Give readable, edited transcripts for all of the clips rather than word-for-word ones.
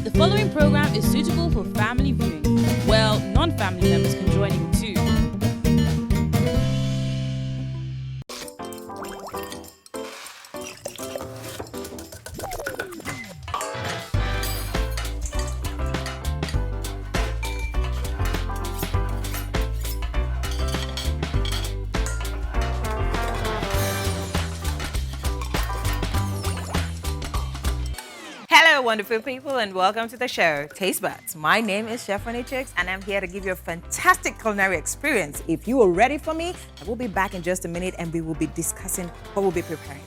The following program is suitable for family viewing. Well, non-family members can join in too. Hello, wonderful people, and welcome to the show, Taste Buds. My name is Chef Renee, and I'm here to give you a fantastic culinary experience. If you are ready for me, I will be back in just a minute, and we will be discussing what we'll be preparing.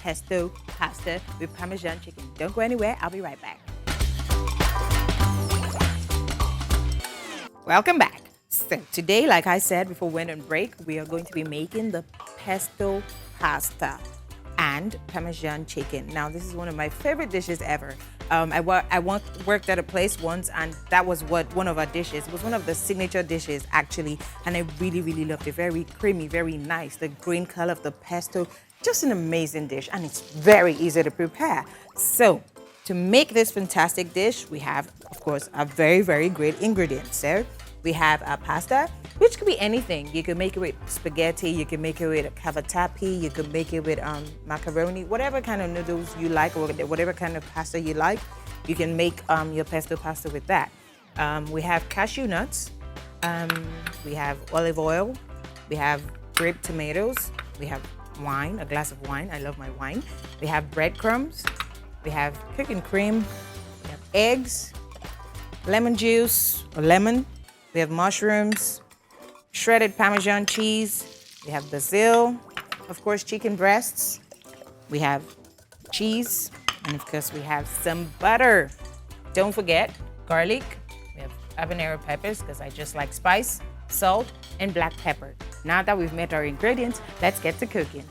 Pesto pasta with Parmesan chicken. Don't go anywhere. I'll be right back. Welcome back. So today, like I said before we went on break, we are going to be making the pesto pasta and Parmesan chicken. Now, this is one of my favorite dishes ever. I worked at a place once, and that was one of our dishes. It was one of the signature dishes, actually, and I really, really loved it. Very creamy, very nice. The green color of the pesto, just an amazing dish, and it's very easy to prepare. So, to make this fantastic dish, we have, of course, a very, very great ingredients. So, we have our pasta, which could be anything. You can make it with spaghetti, you can make it with cavatappi, you can make it with macaroni, whatever kind of noodles you like, or whatever kind of pasta you like, you can make your pesto pasta with that. We have cashew nuts, we have olive oil, we have grape tomatoes, we have wine, a glass of wine, I love my wine. We have breadcrumbs, we have cooking cream, we have eggs, lemon juice or lemon, we have mushrooms, shredded Parmesan cheese, we have basil, of course chicken breasts, we have cheese, and of course we have some butter. Don't forget garlic, we have habanero peppers because I just like spice, salt, and black pepper. Now that we've met our ingredients, let's get to cooking.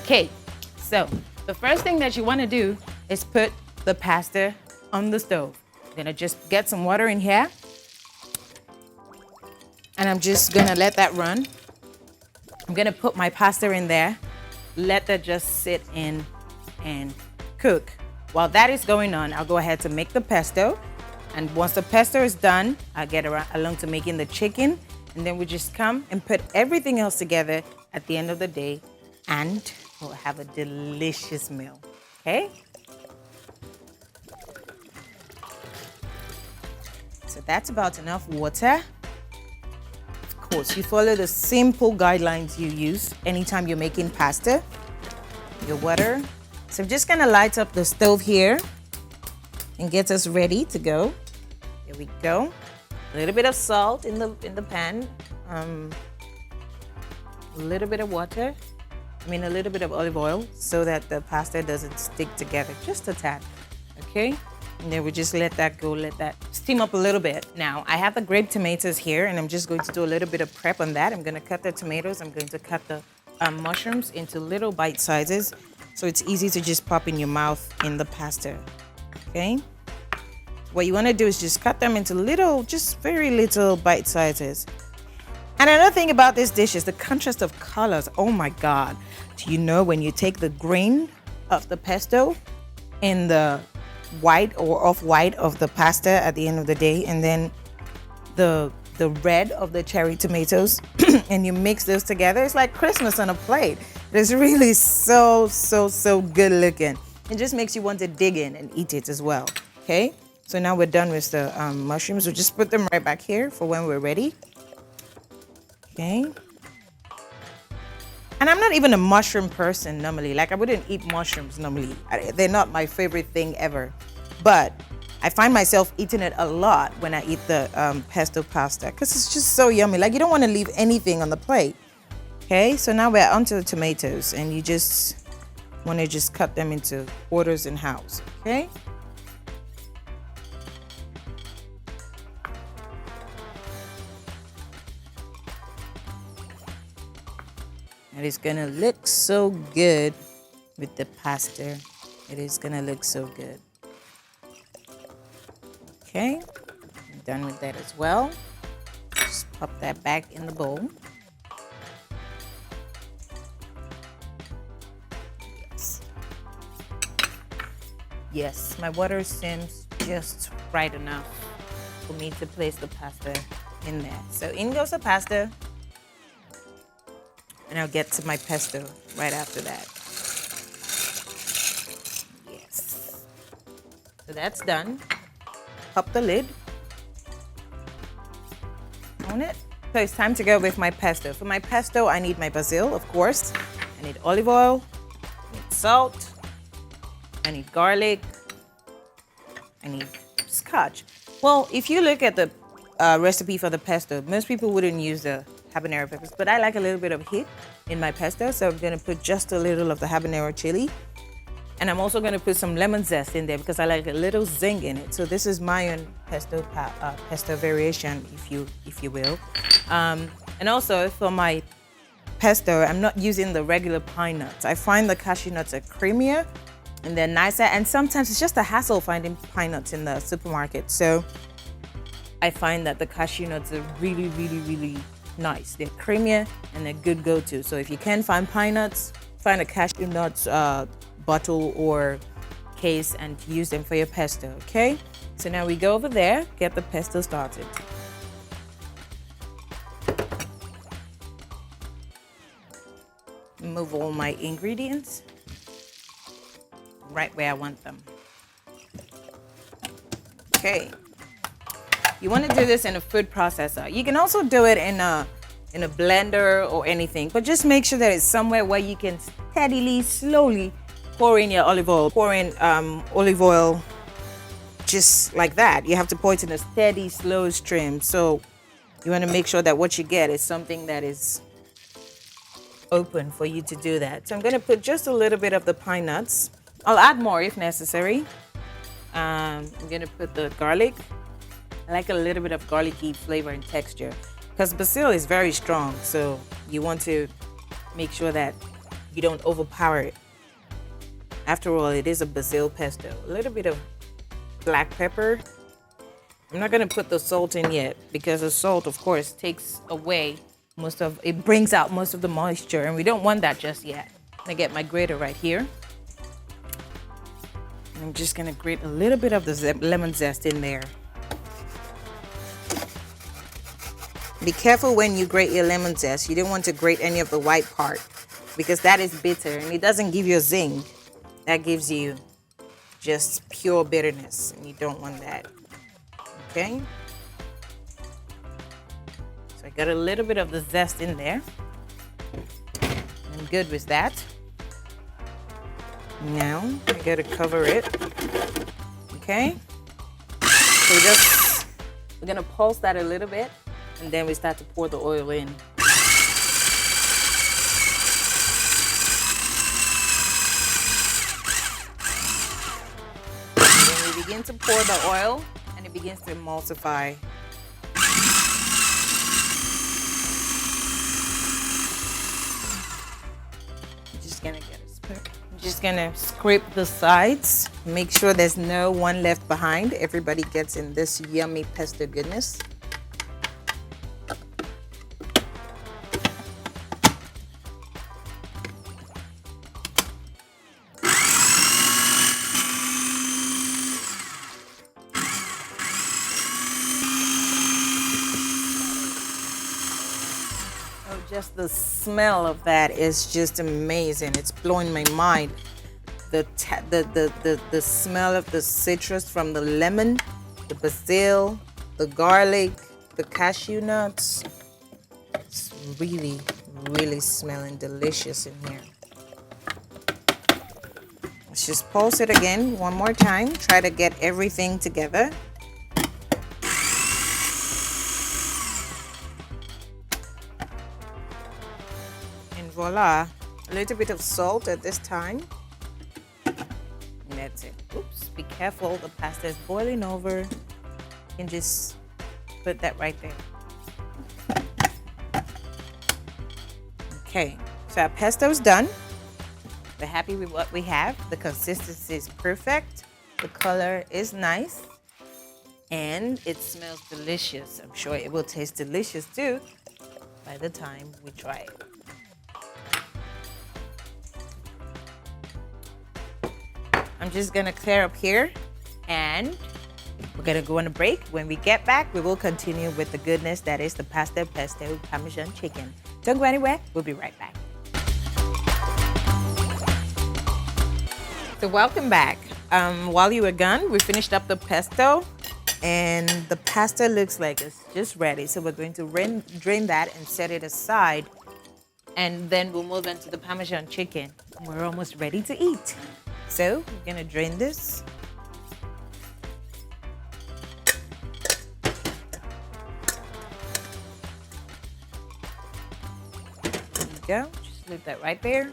Okay, so the first thing that you want to do is put the pasta on the stove. I'm gonna just get some water in here, and I'm just gonna let that run. I'm gonna put my pasta in there, let that just sit in and cook. While that is going on, I'll go ahead to make the pesto, and once the pesto is done, I'll get along to making the chicken, and then we just come and put everything else together at the end of the day, and we'll have a delicious meal, okay? So that's about enough water. Of course, you follow the simple guidelines you use anytime you're making pasta. Your water. So I'm just gonna light up the stove here and get us ready to go. Here we go. A little bit of salt in the pan. A little bit of water. A little bit of olive oil so that the pasta doesn't stick together, just a tad, okay? And then we just let that go, let that steam up a little bit. Now, I have the grape tomatoes here, and I'm just going to do a little bit of prep on that. I'm gonna cut the tomatoes, I'm going to cut the mushrooms into little bite sizes, so it's easy to just pop in your mouth in the pasta, okay? What you wanna do is just cut them into little, just very little bite sizes. And another thing about this dish is the contrast of colors. Oh my God. Do you know when you take the green of the pesto and the white or off-white of the pasta at the end of the day, and then the red of the cherry tomatoes, and you mix those together, it's like Christmas on a plate. It's really so good looking. It just makes you want to dig in and eat it as well, okay? So now we're done with the mushrooms. We'll just put them right back here for when we're ready. Okay. And I'm not even a mushroom person normally. Like, I wouldn't eat mushrooms normally. They're not my favorite thing ever. But I find myself eating it a lot when I eat the pesto pasta because it's just so yummy. Like, you don't want to leave anything on the plate. Okay, so now we're onto the tomatoes, and you just want to just cut them into quarters and halves. Okay. It is gonna look so good with the pasta. It is gonna look so good. Okay, I'm done with that as well. Just pop that back in the bowl. Yes, my water sims just right enough for me to place the pasta in there. So in goes the pasta, and I'll get to my pesto right after that. Yes. So that's done. Pop the lid. On it. So it's time to go with my pesto. For my pesto, I need my basil, of course. I need olive oil. I need salt. I need garlic. I need scotch. Well, if you look at the recipe for the pesto, most people wouldn't use the habanero peppers, but I like a little bit of heat in my pesto, so I'm gonna put just a little of the habanero chili. And I'm also gonna put some lemon zest in there because I like a little zing in it. So this is my own pesto variation, if you will. And also for my pesto, I'm not using the regular pine nuts. I find the cashew nuts are creamier and they're nicer. And sometimes it's just a hassle finding pine nuts in the supermarket. So I find that the cashew nuts are really, really, really nice. They're creamier and they're good go-to. So if you can find pine nuts, find a cashew nuts bottle or case and use them for your pesto, okay? So now we go over there, get the pesto started. Move all my ingredients right where I want them. Okay. You want to do this in a food processor. You can also do it in a blender or anything, but just make sure that it's somewhere where you can steadily, slowly pour in your olive oil. Pour in olive oil just like that. You have to pour it in a steady, slow stream. So you want to make sure that what you get is something that is open for you to do that. So I'm going to put just a little bit of the pine nuts. I'll add more if necessary. I'm going to put the garlic. I like a little bit of garlicky flavor and texture because basil is very strong. So you want to make sure that you don't overpower it. After all, it is a basil pesto. A little bit of black pepper. I'm not going to put the salt in yet because the salt, of course, takes away it brings out most of the moisture, and we don't want that just yet. I'm going to get my grater right here. I'm just going to grate a little bit of the lemon zest in there. Be careful when you grate your lemon zest. You don't want to grate any of the white part because that is bitter and it doesn't give you a zing. That gives you just pure bitterness, and you don't want that. Okay? So I got a little bit of the zest in there. I'm good with that. Now I got to cover it. Okay? So we're gonna pulse that a little bit, and then we start to pour the oil in. Begin to pour the oil and it begins to emulsify. I'm just gonna scrape the sides. Make sure there's no one left behind. Everybody gets in this yummy pesto goodness. Just the smell of that is just amazing. It's blowing my mind. The smell of the citrus from the lemon, the basil, the garlic, the cashew nuts. It's really, really smelling delicious in here. Let's just pulse it again one more time. Try to get everything together. Voila, a little bit of salt at this time. And that's it. Oops, be careful, the pasta is boiling over. You can just put that right there. Okay, So our pesto's done. We're happy with what we have. The consistency is perfect. The color is nice. And it smells delicious. I'm sure it will taste delicious too by the time we try it. I'm just gonna clear up here and we're gonna go on a break. When we get back, we will continue with the goodness that is the pasta pesto Parmesan chicken. Don't go anywhere, we'll be right back. So welcome back. While you were gone, we finished up the pesto and the pasta looks like it's just ready. So we're going to drain that and set it aside. And then we'll move into the Parmesan chicken. We're almost ready to eat. So we're gonna drain this. There you go, just leave that right there.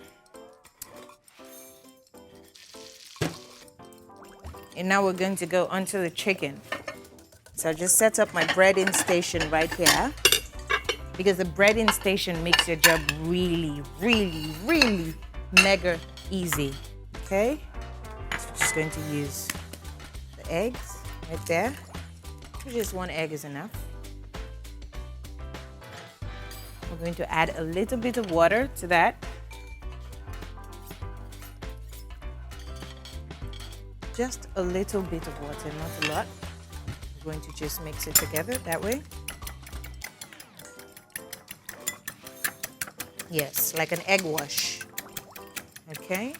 And now we're going to go onto the chicken. So I just set up my breading station right here because the breading station makes your job really, really, really mega easy. Okay? So just going to use the eggs right there. Just one egg is enough. We're going to add a little bit of water to that. Just a little bit of water, not a lot. We're going to just mix it together that way. Yes, like an egg wash. Okay.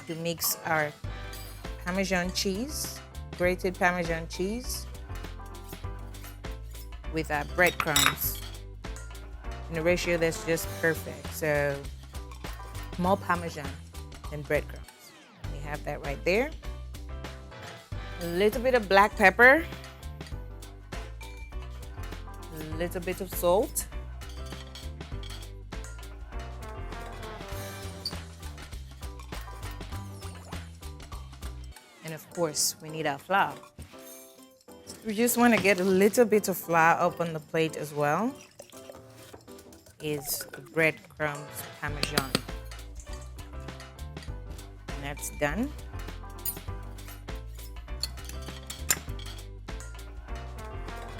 To mix our Parmesan cheese, grated Parmesan cheese, with our breadcrumbs in a ratio that's just perfect. So more Parmesan than breadcrumbs. We have that right there. A little bit of black pepper, a little bit of salt, and of course we need our flour. We just want to get a little bit of flour up on the plate as well. Is the breadcrumbs Parmesan. And that's done.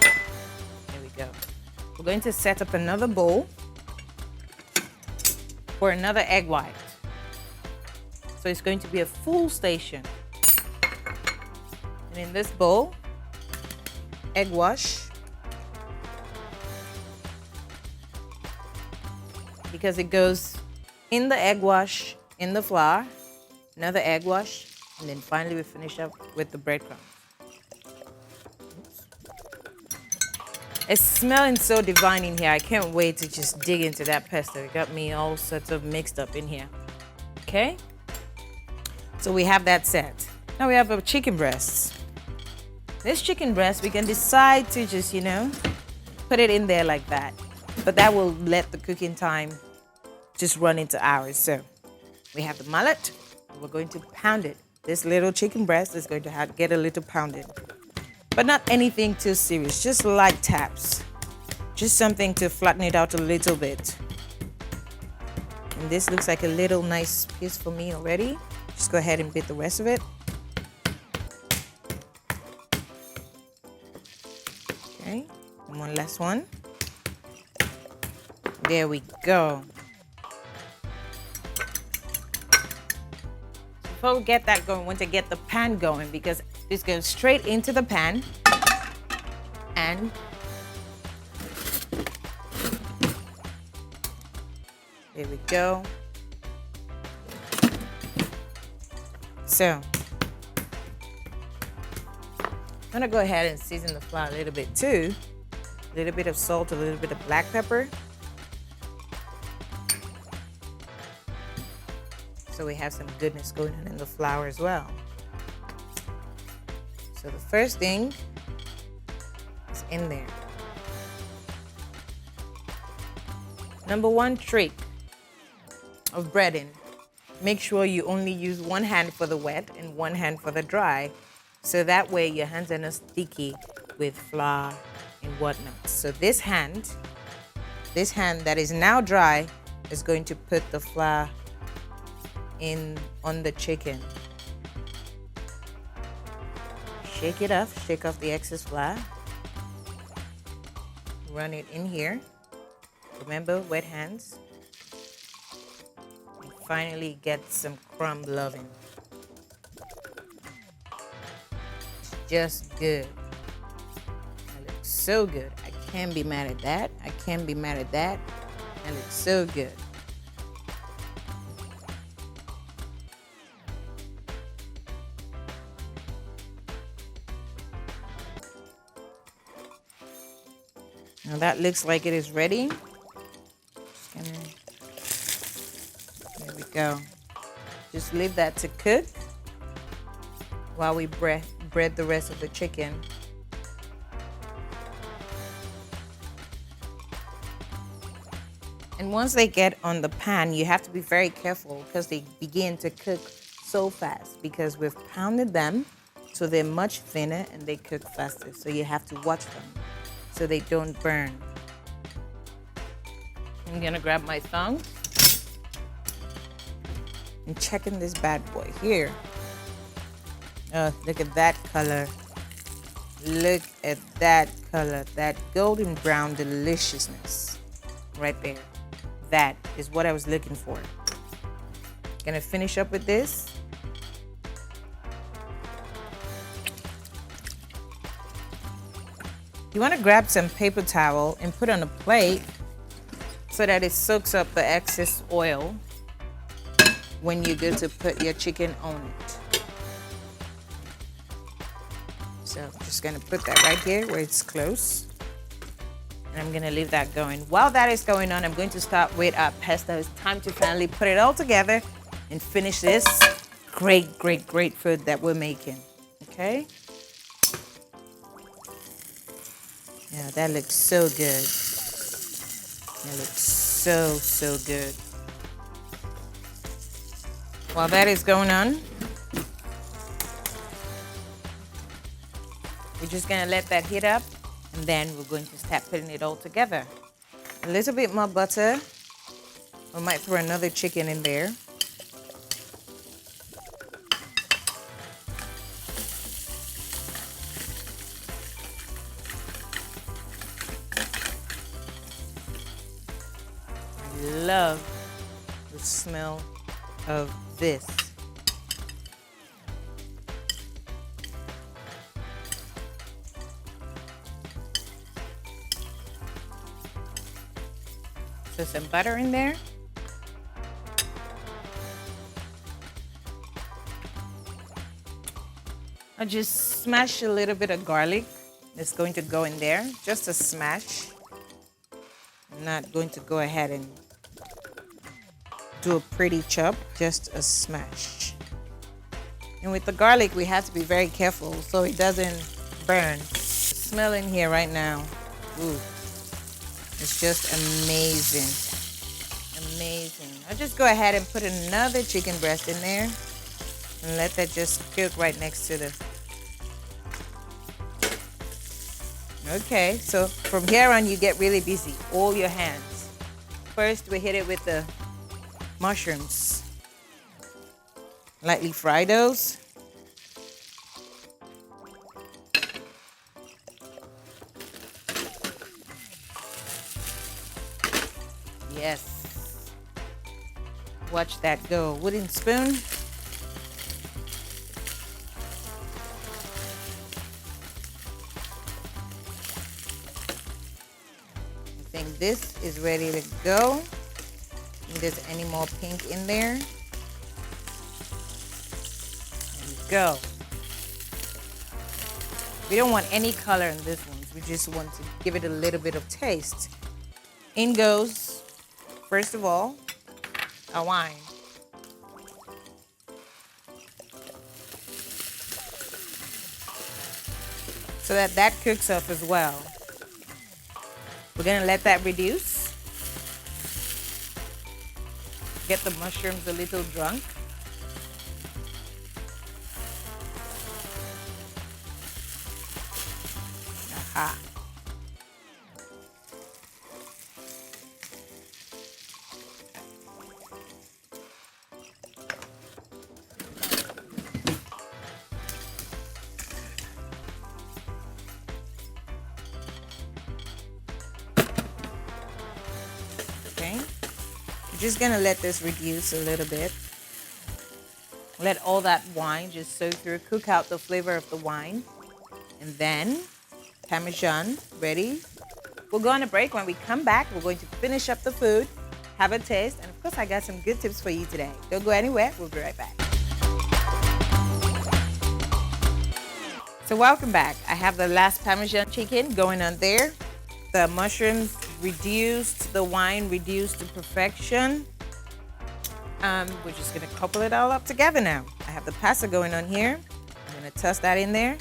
There we go. We're going to set up another bowl for another egg white. So it's going to be a full station. And in this bowl, egg wash, because it goes in the egg wash, in the flour, another egg wash, and then finally we finish up with the breadcrumbs. It's smelling so divine in here. I can't wait to just dig into that pesto. It got me all sorts of mixed up in here. Okay? So we have that set. Now we have our chicken breasts. This chicken breast, we can decide to just, put it in there like that. But that will let the cooking time just run into hours. So we have the mullet. We're going to pound it. This little chicken breast is going to get a little pounded. But not anything too serious, just light taps. Just something to flatten it out a little bit. And this looks like a little nice piece for me already. Just go ahead and bit the rest of it. Okay, and one last one. There we go. Before we get that going, we want to get the pan going because this goes straight into the pan. And there we go. So I'm gonna go ahead and season the flour a little bit too. A little bit of salt, a little bit of black pepper. So we have some goodness going on in the flour as well. So the first thing is in there. Number one trick of breading. Make sure you only use one hand for the wet and one hand for the dry. So that way your hands are not sticky with flour and whatnot. So this hand This hand that is now dry is going to put the flour in on the chicken. Shake it up, shake off the excess flour. Run it in here. Remember, wet hands. And finally get some crumb loving. It's just good. That looks so good. I can't be mad at that. I can't be mad at that. That looks so good. Now that looks like it is ready. There we go. Just leave that to cook while we bread the rest of the chicken. And once they get on the pan, you have to be very careful because they begin to cook so fast because we've pounded them so they're much thinner and they cook faster. So you have to watch them so they don't burn. I'm gonna grab my tongs and checking this bad boy here. Oh, look at that color. Look at that color, that golden brown deliciousness right there. That is what I was looking for. Gonna finish up with this. You want to grab some paper towel and put on a plate so that it soaks up the excess oil when you go to put your chicken on it. So I'm just gonna put that right here where it's close. And I'm gonna leave that going. While that is going on, I'm going to start with our pesto. It's time to finally put it all together and finish this great food that we're making, okay? Yeah, that looks so good. That looks so good. While that is going on, we're just gonna let that heat up and then we're going to start putting it all together. A little bit more butter. We might throw another chicken in there. I love the smell of this. So some butter in there. I just smash a little bit of garlic. It's going to go in there, just a smash. I'm not going to go ahead and do a pretty chop, just a smash. And with the garlic, we have to be very careful so it doesn't burn. The smell in here right now, ooh, it's just amazing, amazing. I'll just go ahead and put another chicken breast in there and let that just cook right next to the. Okay, so from here on, you get really busy, all your hands. First, we hit it with the mushrooms. Lightly fry those. Yes. Watch that go. Wooden spoon. I think this is ready to go. If there's any more pink in there. There we go. We don't want any color in this one. We just want to give it a little bit of taste. In goes, first of all, a wine. So that cooks up as well. We're gonna let that reduce. Get the mushrooms a little drunk. Aha. We're just gonna let this reduce a little bit. Let all that wine just soak through, cook out the flavor of the wine. And then, Parmesan, ready. We'll go on a break. When we come back, we're going to finish up the food, have a taste, and of course, I got some good tips for you today. Don't go anywhere. We'll be right back. So welcome back. I have the last Parmesan chicken going on there. The mushrooms reduced, the wine reduced to perfection. We're just gonna couple it all up together now. I have the pasta going on here. I'm gonna toss that in there.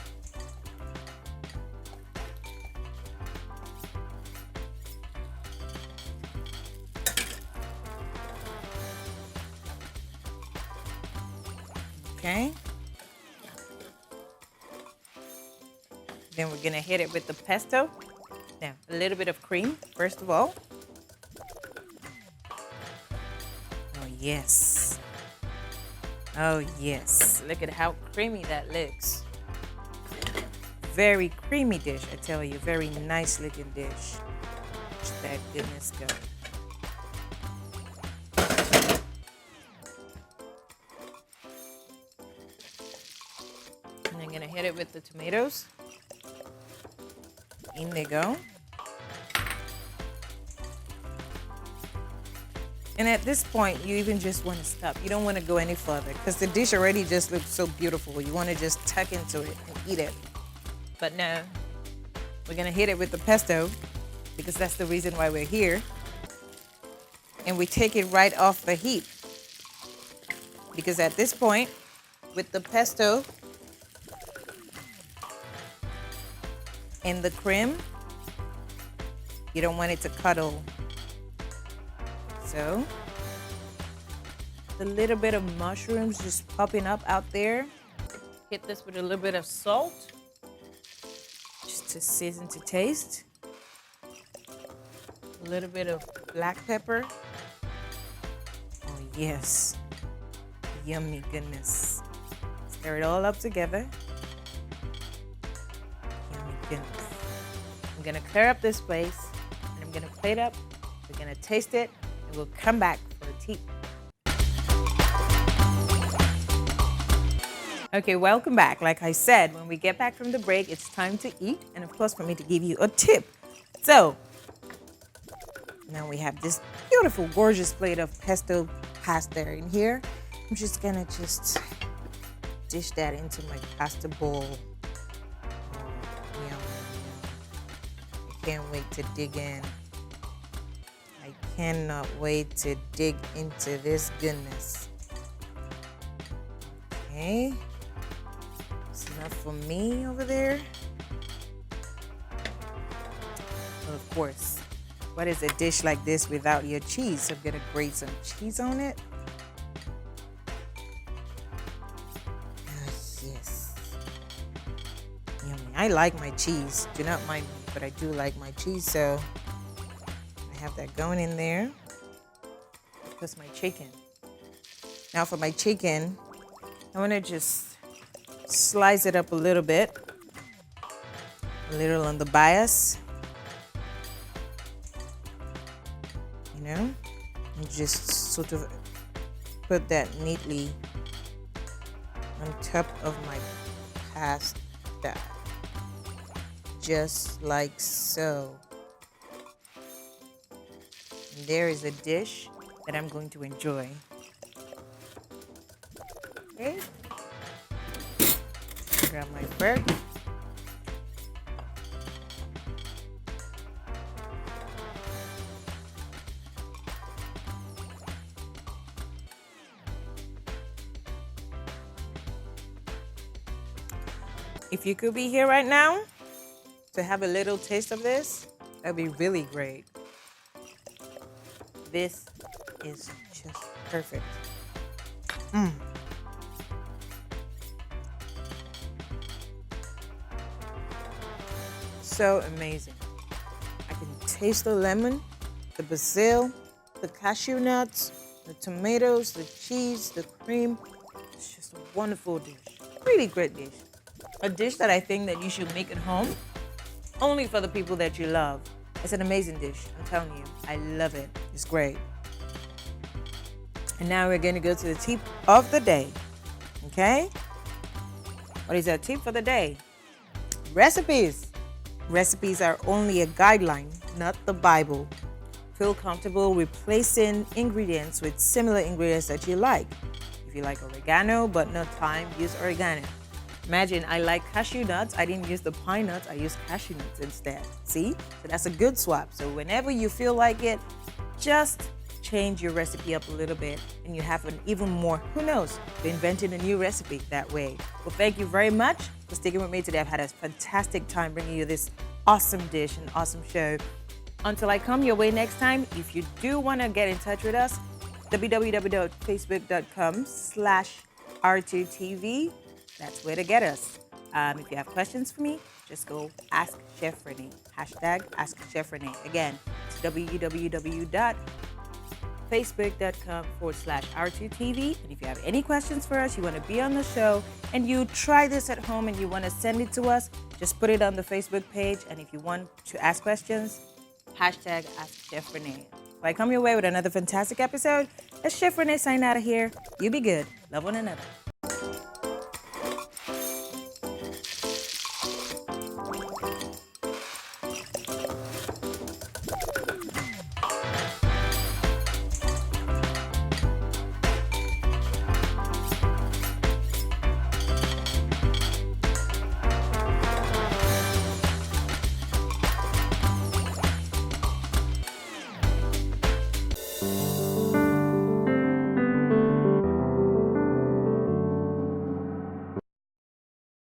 Okay. Then we're gonna hit it with the pesto. Now, a little bit of cream, first of all. Oh, yes. Oh, yes. Look at how creamy that looks. Very creamy dish, I tell you. Very nice looking dish. Let that goodness go. And I'm gonna hit it with the tomatoes. In they go. And at this point, you even just want to stop. You don't want to go any further because the dish already just looks so beautiful. You want to just tuck into it and eat it. But no, we're going to hit it with the pesto because that's the reason why we're here. And we take it right off the heat. Because at this point, with the pesto and the cream, you don't want it to cuddle. So, the little bit of mushrooms just popping up out there. Hit this with a little bit of salt, just to season to taste. A little bit of black pepper. Oh yes, yummy goodness. Stir it all up together. I'm gonna clear up this place and I'm gonna plate up. We're gonna taste it and we'll come back for a tea. Okay, welcome back. Like I said, when we get back from the break, it's time to eat and of course for me to give you a tip. So, now we have this beautiful, gorgeous plate of pesto pasta in here. I'm just gonna dish that into my pasta bowl. Can't wait to dig in. I cannot wait to dig into this goodness. Okay. It's enough for me over there. Well, of course, what is a dish like this without your cheese? So I'm gonna grate some cheese on it. Yes. Yummy. I like my cheese. Do not mind me. But I do like my cheese, so I have that going in there. Of course, my chicken. Now for my chicken, I want to just slice it up a little bit. A little on the bias. You know? And just sort of put that neatly on top of my pasta. Just like so. And there is a dish that I'm going to enjoy. Okay. Grab my fork. If you could be here right now to have a little taste of this, that'd be really great. This is just perfect. So amazing. I can taste the lemon, the basil, the cashew nuts, the tomatoes, the cheese, the cream. It's just a wonderful dish. Really great dish. A dish that I think that you should make at home, only for the people that you love. It's an amazing dish, I'm telling you. I love it. It's great. And now we're going to go to the tip of the day. Okay? What is our tip for the day? Recipes. Recipes are only a guideline, not the Bible. Feel comfortable replacing ingredients with similar ingredients that you like. If you like oregano but not thyme, use oregano. Imagine I like cashew nuts. I didn't use the pine nuts. I used cashew nuts instead. See? So that's a good swap. So whenever you feel like it, just change your recipe up a little bit and you have an even more, who knows, we invented a new recipe that way. Well, thank you very much for sticking with me today. I've had a fantastic time bringing you this awesome dish and awesome show. Until I come your way next time, if you do want to get in touch with us, www.facebook.com/R2TV. That's where to get us. If you have questions for me, just go ask Chef Renee. Hashtag ask Chef Renee. Again, it's www.facebook.com/R2TV. And if you have any questions for us, you want to be on the show, and you try this at home and you want to send it to us, just put it on the Facebook page. And if you want to ask questions, hashtag ask Chef Renee. If I come your way with another fantastic episode, let's Chef Renee sign out of here. You be good. Love one another.